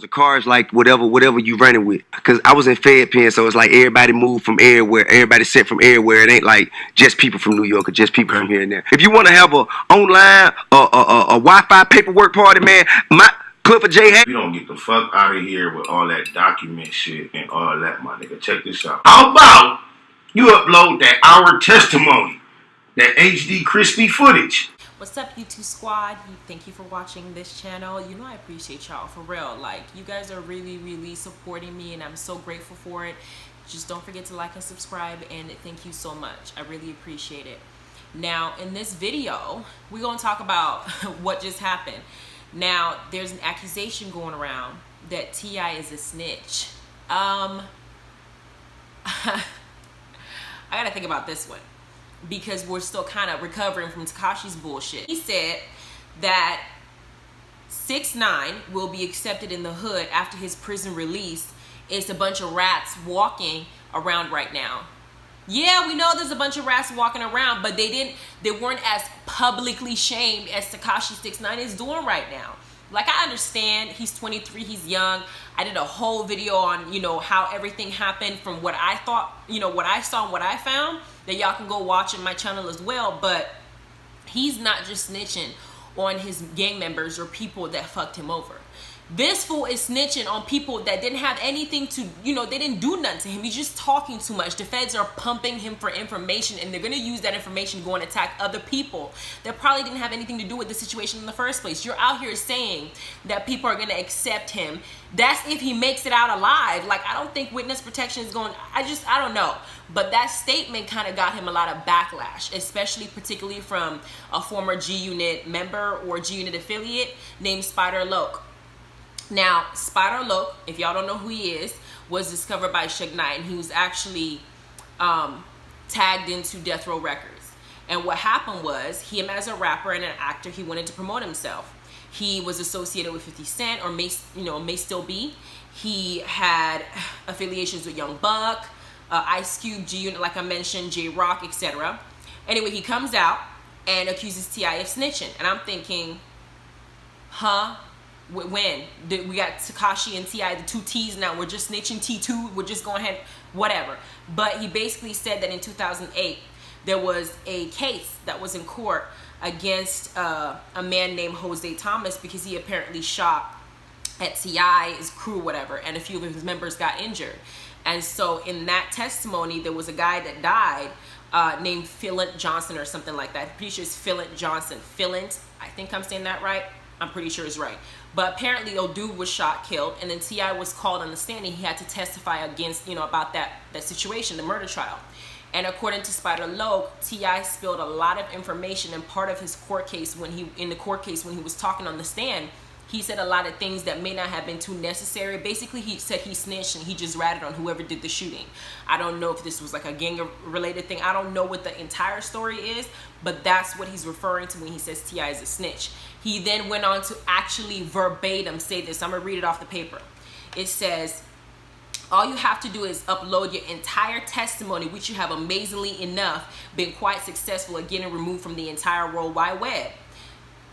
The cars like whatever you running with. Cause I was in Fed Pen, so it's like everybody moved from everywhere. Everybody sent from everywhere. It ain't like just people from New York or just people from here and there. If you want to have a online a Wi-Fi paperwork party, man, my Clifford J. We don't get the fuck out of here with all that document shit and all that, my nigga. Check this out. How about you upload that our testimony, that HD crispy footage? What's up, YouTube squad? Thank you for watching this channel. You know I appreciate y'all, for real. Like, you guys are really supporting me, and I'm so grateful for it. Just don't forget to like and subscribe, and thank you so much. I really appreciate it. Now, in this video, we're going to talk about what just happened. Now, there's an accusation going around that T.I. is a snitch. I gotta think about this one, because we're still kind of recovering from Tekashi's bullshit. He said that 6ix9ine will be accepted in the hood after his prison release. It's a bunch of rats walking around right now. Yeah, we know there's a bunch of rats walking around, but they weren't as publicly shamed as Tekashi69 is doing right now. Like, I understand he's 23, he's young. I did a whole video on, you know, how everything happened from what I thought, you know, what I saw and what I found, that y'all can go watch in my channel as well. But he's not just snitching on his gang members or people that fucked him over. This fool is snitching on people that didn't have anything to, you know, they didn't do nothing to him. He's just talking too much. The feds are pumping him for information, and they're going to use that information to go and attack other people that probably didn't have anything to do with the situation in the first place. You're out here saying that people are going to accept him. That's if he makes it out alive. Like, I don't think witness protection is going, I don't know. But that statement kind of got him a lot of backlash, especially particularly from a former G-Unit member or G-Unit affiliate named Spider Loc. Now, Spider Loc, if y'all don't know who he is, was discovered by Suge Knight, and he was actually tagged into Death Row Records. And what happened was, him as a rapper and an actor, he wanted to promote himself. He was associated with 50 Cent, or may still be. He had affiliations with Young Buck, Ice Cube, G-Unit, like I mentioned, J-Rock, etc. Anyway, he comes out and accuses T.I. of snitching. And I'm thinking, huh? When we got Tekashi and T.I., the two T's now, we're just snitching, T2, we're just going ahead, whatever. But he basically said that in 2008 there was a case that was in court against a man named Jose Thomas, because he apparently shot at T.I.'s crew, whatever, and a few of his members got injured. And so in that testimony, there was a guy that died named Philint Johnson or something like that. I'm pretty sure it's Philint Johnson. Philint, I think I'm saying that right. I'm pretty sure it's right. But apparently, old dude was shot, killed, and then T.I. was called on the stand, and he had to testify against, you know, about that situation, the murder trial. And according to Spider Loc, T.I. spilled a lot of information, and part of his court case, when he was talking on the stand, he said a lot of things that may not have been too necessary. Basically, he said he snitched and he just ratted on whoever did the shooting. I don't know if this was like a gang-related thing. I don't know what the entire story is, but that's what he's referring to when he says T.I. is a snitch. He then went on to actually verbatim say this. I'm going to read it off the paper. It says, all you have to do is upload your entire testimony, which you have amazingly enough been quite successful at getting removed from the entire World Wide Web.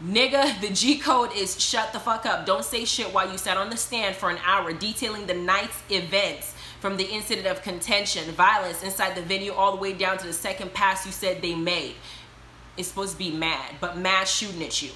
Nigga, the G code is shut the fuck up. Don't say shit while you sat on the stand for an hour detailing the night's events, from the incident of contention, violence inside the venue, all the way down to the second pass you said they made. It's supposed to be mad, but mad shooting at you.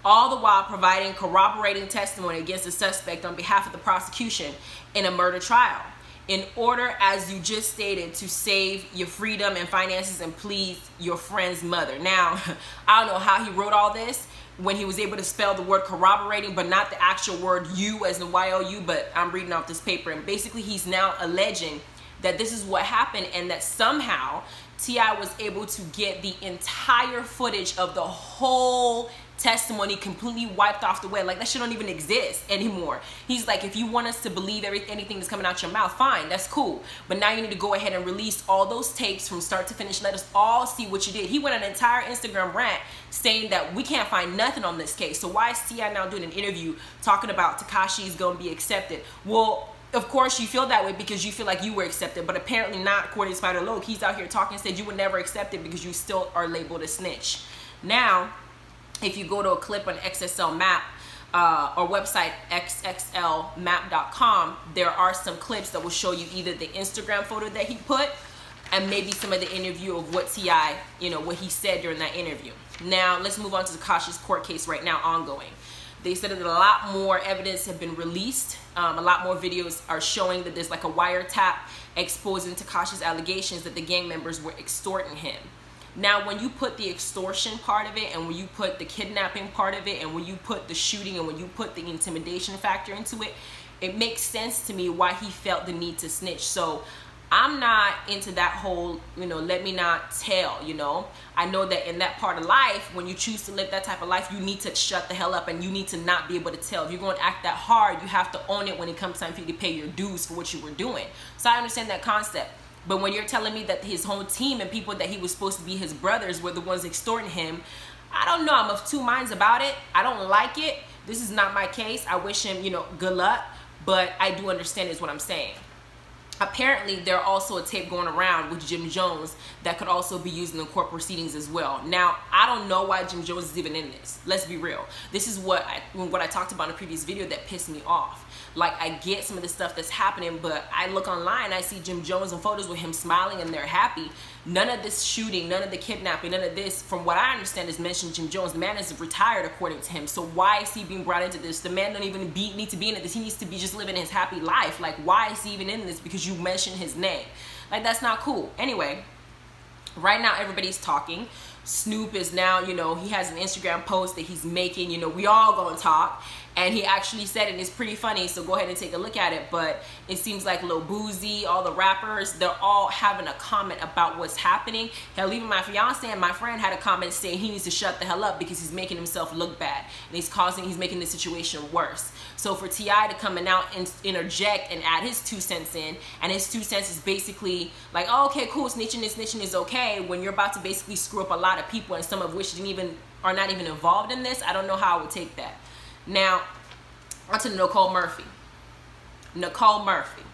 All the while providing corroborating testimony against the suspect on behalf of the prosecution in a murder trial, in order, as you just stated, to save your freedom and finances and please your friend's mother. Now, I don't know how he wrote all this, when he was able to spell the word corroborating, but not the actual word you as in Y-O-U, but I'm reading off this paper. And basically, he's now alleging that this is what happened, and that somehow T.I. was able to get the entire footage of the whole testimony completely wiped off the web. Like, that shit don't even exist anymore. He's like, if you want us to believe anything that's coming out your mouth, fine, that's cool. But now you need to go ahead and release all those tapes from start to finish. Let us all see what you did. He went on an entire Instagram rant saying that we can't find nothing on this case. So why is T.I. now doing an interview talking about Tekashi is going to be accepted? Well, of course you feel that way because you feel like you were accepted, but apparently not, according to Spider Loc. He's out here talking and said you were never accepted because you still are labeled a snitch. Now, if you go to a clip on XSL Map, or website xxlmap.com, there are some clips that will show you either the Instagram photo that he put and maybe some of the interview of what T.I., what he said during that interview. Now, let's move on to Tekashi's court case right now ongoing. They said that a lot more evidence have been released. A lot more videos are showing that there's like a wiretap exposing Tekashi's allegations that the gang members were extorting him. Now, when you put the extortion part of it, and when you put the kidnapping part of it, and when you put the shooting, and when you put the intimidation factor into it, it makes sense to me why he felt the need to snitch. So I'm not into that whole, let me not tell, I know that in that part of life, when you choose to live that type of life, you need to shut the hell up and you need to not be able to tell. If you're going to act that hard, you have to own it when it comes time for you to pay your dues for what you were doing. So I understand that concept. But when you're telling me that his whole team and people that he was supposed to be his brothers were the ones extorting him, I don't know. I'm of two minds about it. I don't like it. This is not my case. I wish him, good luck. But I do understand is what I'm saying. Apparently, there's also a tape going around with Jim Jones that could also be used in the court proceedings as well. Now, I don't know why Jim Jones is even in this. Let's be real. This is what I talked about in a previous video that pissed me off. Like, I get some of the stuff that's happening, but I look online, I see Jim Jones and photos with him smiling and they're happy. None of this shooting, none of the kidnapping, none of this, from what I understand, is mentioned Jim Jones. The man is retired according to him. So why is he being brought into this? The man don't even need to be in this. He needs to be just living his happy life. Like, why is he even in this? Because you mentioned his name. Like, that's not cool. Anyway, right now everybody's talking. Snoop is now, he has an Instagram post that he's making, we all gonna talk. And he actually said it, and it's pretty funny, so go ahead and take a look at it. But it seems like Lil Boozy, all the rappers, they're all having a comment about what's happening. Hell, even my fiance and my friend had a comment saying he needs to shut the hell up because he's making himself look bad. And he's making the situation worse. So for T.I. to come out and interject and add his 2 cents in, and his 2 cents is basically like, oh, okay, cool, snitching is okay, when you're about to basically screw up a lot of people, and some of which are not even involved in this, I don't know how I would take that. Now, on to Nicole Murphy. Nicole Murphy.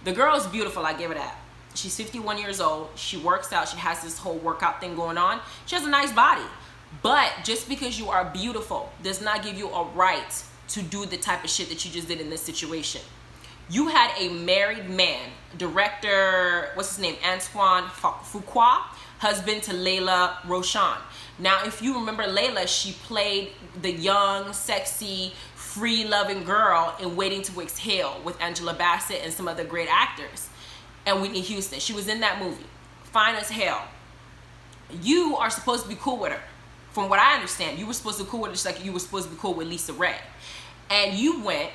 The girl is beautiful, I give her that. She's 51 years old. She works out. She has this whole workout thing going on. She has a nice body. But just because you are beautiful does not give you a right to do the type of shit that you just did in this situation. You had a married man, director, what's his name, Antoine Fuqua, husband to Layla Roshan. Now, if you remember Layla, she played the young, sexy, free-loving girl in Waiting to Exhale with Angela Bassett and some other great actors. And Whitney Houston. She was in that movie. Fine as hell. You are supposed to be cool with her. From what I understand, you were supposed to be cool with her just like you were supposed to be cool with Lisa Ray. And you went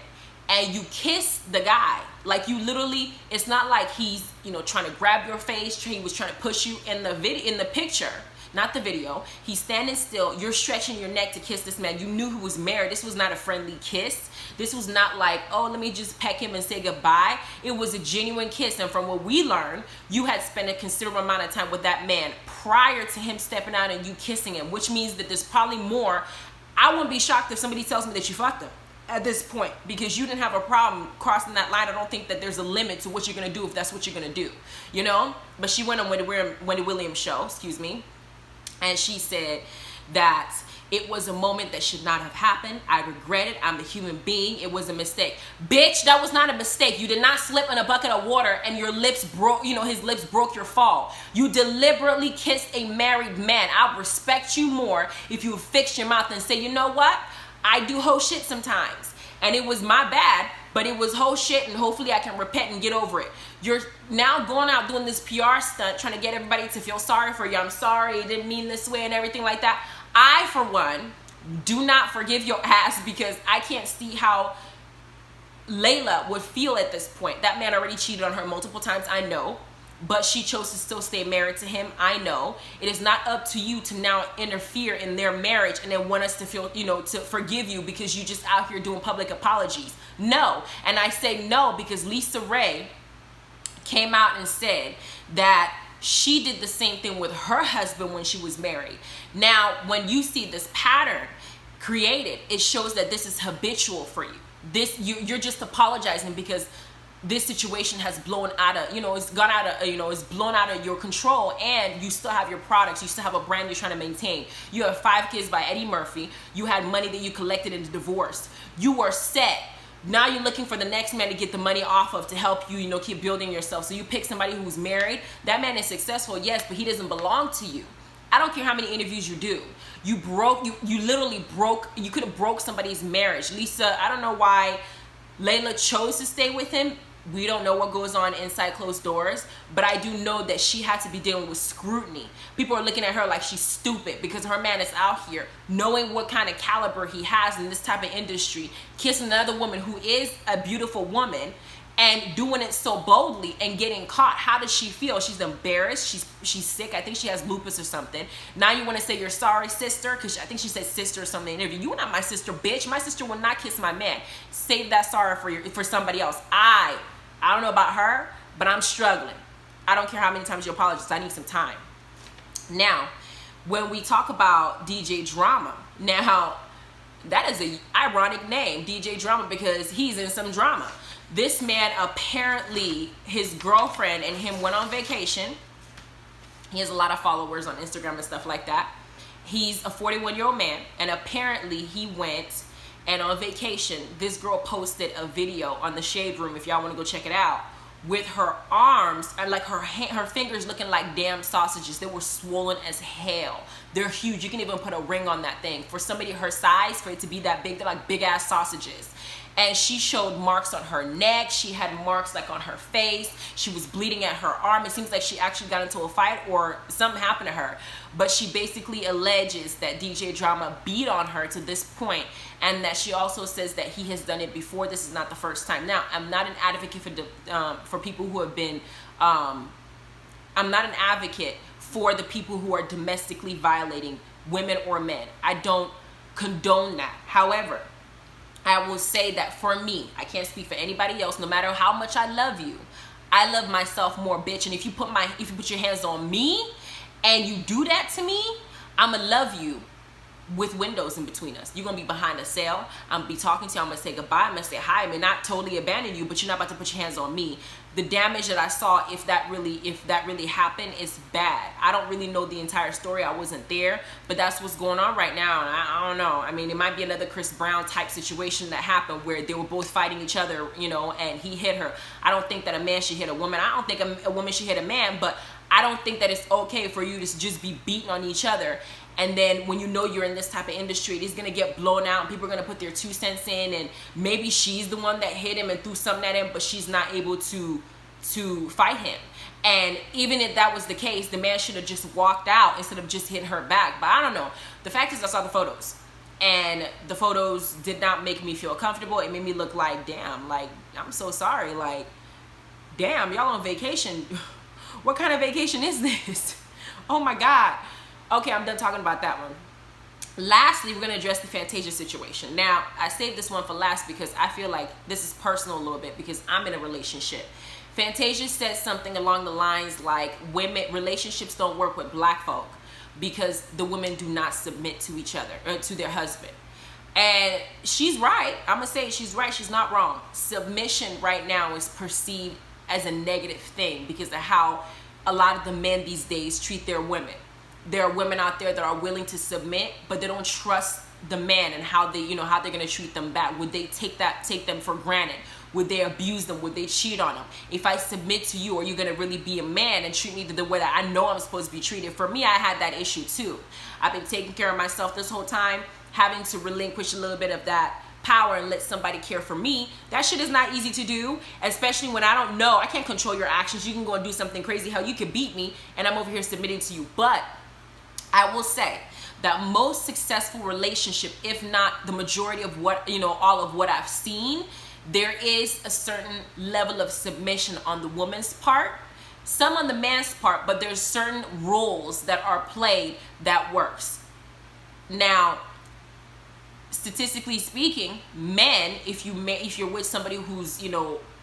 and you kissed the guy. Like, you literally, it's not like he's, trying to grab your face. He was trying to push you in the picture. Not the video. He's standing still. You're stretching your neck to kiss this man. You knew he was married. This was not a friendly kiss. This was not like, oh, let me just peck him and say goodbye. It was a genuine kiss. And from what we learned, you had spent a considerable amount of time with that man prior to him stepping out and you kissing him, which means that there's probably more. I wouldn't be shocked if somebody tells me that you fucked him at this point, because you didn't have a problem crossing that line. I don't think that there's a limit to what you're going to do if that's what you're going to do, But she went on Wendy Williams show, and she said that it was a moment that should not have happened. I regret it. I'm a human being. It was a mistake. Bitch, that was not a mistake. You did not slip in a bucket of water and your lips broke, his lips broke your fall. You deliberately kissed a married man. I'll respect you more if you fix your mouth and say, you know what? I do whole shit sometimes. And it was my bad, but it was whole shit, and hopefully I can repent and get over it. You're now going out doing this PR stunt, trying to get everybody to feel sorry for you. I'm sorry, it didn't mean this way and everything like that. I, for one, do not forgive your ass, because I can't see how Layla would feel at this point. That man already cheated on her multiple times, I know. But she chose to still stay married to him, I know. It is not up to you to now interfere in their marriage and then want us to feel, to forgive you because you just out here doing public apologies. No. And I say no because Lisa Ray came out and said that she did the same thing with her husband when she was married. Now, when you see this pattern created, it shows that this is habitual for you. You're just apologizing because this situation has blown out of, it's gone out of, it's blown out of your control, and you still have your products, you still have a brand you're trying to maintain. You have 5 Kids by Eddie Murphy. You had money that you collected in the divorce. You were set. Now you're looking for the next man to get the money off of to help you, keep building yourself. So you pick somebody who's married. That man is successful, yes, but he doesn't belong to you. I don't care how many interviews you do. You literally broke, you could have broke somebody's marriage. Lisa, I don't know why Layla chose to stay with him. We don't know what goes on inside closed doors, but I do know that she had to be dealing with scrutiny. People are looking at her like she's stupid because her man is out here knowing what kind of caliber he has in this type of industry, kissing another woman who is a beautiful woman and doing it so boldly and getting caught. How does she feel? She's embarrassed. She's sick. I think she has lupus or something. Now you want to say you're sorry, sister, because I think she said sister or something in the interview. You are not my sister, bitch. My sister will not kiss my man. Save that sorry for somebody else. I don't know about her, but I'm struggling. I don't care how many times you apologize. I need some time. Now, when we talk about DJ Drama, now that is an ironic name, DJ Drama, because he's in some drama. This man, apparently, his girlfriend and him went on vacation. He has a lot of followers on Instagram and stuff like that. He's a 41-year-old man, and apparently he went and on vacation, this girl posted a video on the Shade Room, if y'all want to go check it out, with her arms and like her fingers looking like damn sausages. They were swollen as hell. They're huge. You can even put a ring on that thing. For somebody her size, for it to be that big, they're like big ass sausages. And she showed marks on her neck. She had marks like on her face. She was bleeding at her arm. It seems like she actually got into a fight or something happened to her. But she basically alleges that DJ Drama beat on her to this point, and that she also says that he has done it before. This is not the first time. Now, I'm not an advocate for people who have been, I'm not an advocate for the people who are domestically violating women or men. I don't condone that. However, I will say that for me, I can't speak for anybody else, no matter how much I love you, I love myself more, bitch. And if you put your hands on me and you do that to me, I'ma love you with windows in between us. You're gonna be behind a cell. I'm gonna be talking to you. I'm gonna say goodbye. I'm gonna say hi. I may not totally abandon you, but you're not about to put your hands on me. The damage that I saw, if that really happened, is bad. I don't really know the entire story. I wasn't there, but that's what's going on right now. And I don't know. I mean, it might be another Chris Brown type situation that happened where they were both fighting each other, and he hit her. I don't think that a man should hit a woman. I don't think a woman should hit a man, but I don't think that it's okay for you to just be beating on each other. And then when you're in this type of industry, it's going to get blown out and people are going to put their 2 cents in, and maybe she's the one that hit him and threw something at him, but she's not able to fight him. And even if that was the case, the man should have just walked out instead of just hitting her back. But I don't know. The fact is, I saw the photos, and the photos did not make me feel comfortable. It made me look like, damn, like, I'm so sorry. Like, damn, y'all on vacation. What kind of vacation is this? Oh my God. Okay, I'm done talking about that one. Lastly, we're going to address the Fantasia situation. Now, I saved this one for last because I feel like this is personal a little bit because I'm in a relationship. Fantasia said something along the lines like relationships don't work with black folk because the women do not submit to each other or to their husband. And she's right. I'm going to say she's right. She's not wrong. Submission right now is perceived as a negative thing because of how a lot of the men these days treat their women. There are women out there that are willing to submit, but they don't trust the man and how they're going to treat them back. Would they take them for granted? Would they abuse them? Would they cheat on them? If I submit to you, are you going to really be a man and treat me the way that I know I'm supposed to be treated? For me, I had that issue too. I've been taking care of myself this whole time, having to relinquish a little bit of that power and let somebody care for me. That shit is not easy to do, especially when I don't know. I can't control your actions. You can go and do something crazy. Hell, you could beat me and I'm over here submitting to you. But I will say that most successful relationship, if not the majority of what, all of what I've seen, there is a certain level of submission on the woman's part, some on the man's part, but there's certain roles that are played that works. Now, statistically speaking, men, if you're with somebody who's,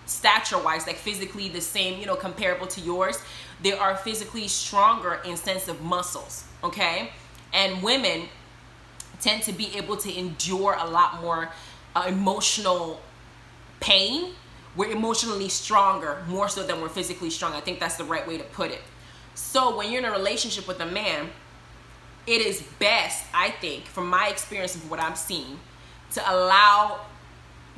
stature-wise, like physically the same, comparable to yours, they are physically stronger in sense of muscles, okay? And women tend to be able to endure a lot more emotional pain we're emotionally stronger more so than we're physically strong. I think that's the right way to put it. So when you're in a relationship with a man, it is best, I think, from my experience of what I'm seeing, to allow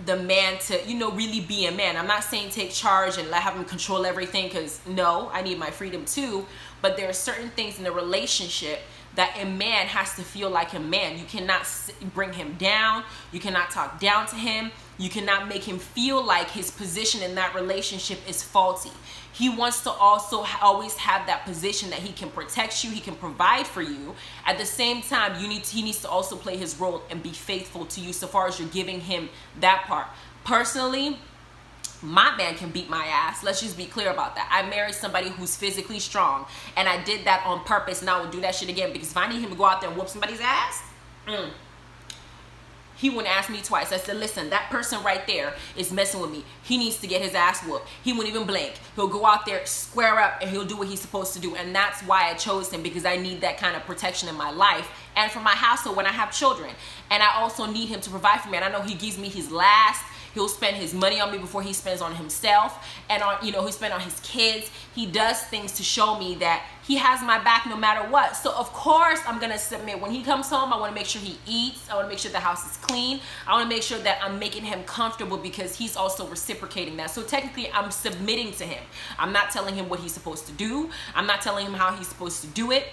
the man to, you know, really be a man. I'm not saying take charge and have him control everything, because no, I need my freedom too. But there are certain things in the relationship that a man has to feel like a man. You cannot bring him down. You cannot talk down to him. You cannot make him feel like his position in that relationship is faulty. He wants to also always have that position that he can protect you, he can provide for you. At the same time, he needs to also play his role and be faithful to you so far as you're giving him that part. Personally, my man can beat my ass. Let's just be clear about that. I married somebody who's physically strong, and I did that on purpose, and I would do that shit again, because if I need him to go out there and whoop somebody's ass, he wouldn't ask me twice. I said, listen, that person right there is messing with me. He needs to get his ass whooped. He wouldn't even blink. He'll go out there, square up, and he'll do what he's supposed to do. And that's why I chose him, because I need that kind of protection in my life and for my household when I have children. And I also need him to provide for me. And I know he gives me his last. He'll spend his money on me before he spends on himself, and on, you know, he spends on his kids. He does things to show me that he has my back no matter what. So of course I'm gonna submit. When he comes home, I want to make sure he eats. I want to make sure the house is clean. I want to make sure that I'm making him comfortable, because he's also reciprocating that. So technically I'm submitting to him. I'm not telling him what he's supposed to do. I'm not telling him how he's supposed to do it.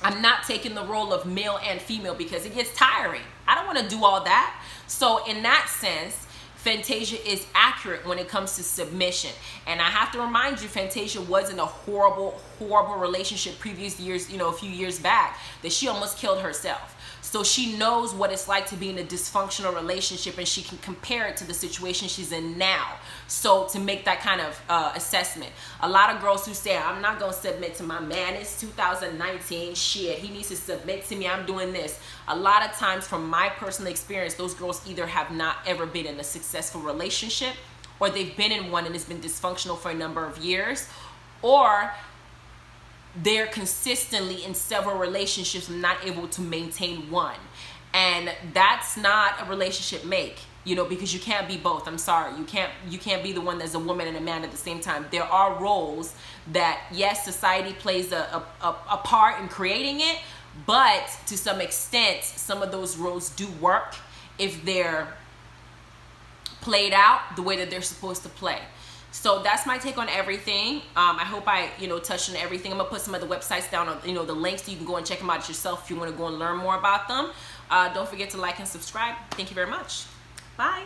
I'm not taking the role of male and female, because it gets tiring. I don't want to do all that. So in that sense, Fantasia is accurate when it comes to submission. And I have to remind you, Fantasia was in a horrible, horrible relationship previous years, you know, a few years back, that she almost killed herself. So she knows what it's like to be in a dysfunctional relationship, and she can compare it to the situation she's in now. So to make that kind of assessment, a lot of girls who say, I'm not going to submit to my man, it's 2019, shit, he needs to submit to me, I'm doing this. A lot of times, from my personal experience, those girls either have not ever been in a successful relationship, or they've been in one and it's been dysfunctional for a number of years, or they're consistently in several relationships and not able to maintain one. And that's not a relationship make, you know, because you can't be both. I'm sorry, you can't be the one that's a woman and a man at the same time. There are roles that, yes, society plays a part in creating it, but to some extent some of those roles do work if they're played out the way that they're supposed to play. So that's my take on everything. I hope I, you know, touched on everything. I'm gonna put some of the websites down on, you know, the links, so you can go and check them out yourself if you want to go and learn more about them. Don't forget to like and subscribe. Thank you very much. Bye.